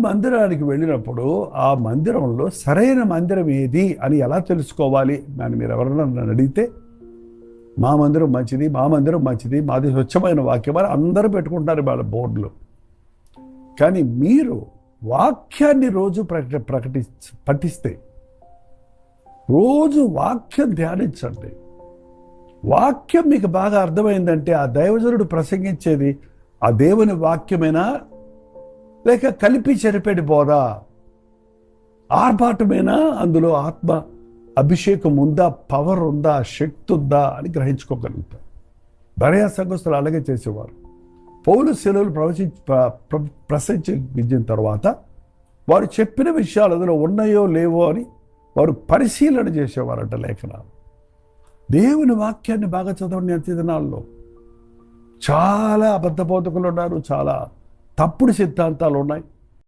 మందిరానికి వెళ్ళినప్పుడు ఆ మందిరంలో సరైన మందిరం ఏది అని ఎలా తెలుసుకోవాలి అని మీరు ఎవరన్నా నన్ను అడిగితే మా మందిరం మంచిది, మా మందిరం మంచిది, మాది స్వచ్ఛమైన వాక్యం అని అందరూ పెట్టుకుంటారు వాళ్ళ బోర్డులు. కానీ మీరు వాక్యాన్ని రోజు పఠిస్తే, రోజు వాక్యం ధ్యానించండి. వాక్యం మీకు బాగా అర్థమైందంటే ఆ దైవజనుడు ప్రసంగించేది ఆ దేవుని వాక్యమేనా, లేక కలిపి చెరిపెడి బోధ, ఆర్భాటమేనా, అందులో ఆత్మ అభిషేకం ఉందా, పవర్ ఉందా, శక్తి ఉందా అని గ్రహించుకోగలుగుతారు. బెరయ సంఘస్థులు అలాగే చేసేవారు. పౌలు శిలువలు ప్రసంగించిన తర్వాత వారు చెప్పిన విషయాలు అందులో ఉన్నాయో లేవో అని వారు పరిశీలన చేసేవారంట లేఖనాలు. దేవుని వాక్యాన్ని బాగా చదవండి. అంత్య దినాల్లో చాలా అబద్ధ బోధకులు ఉన్నారు, చాలా తప్పుడు సిద్ధాంతాలు ఉన్నాయి.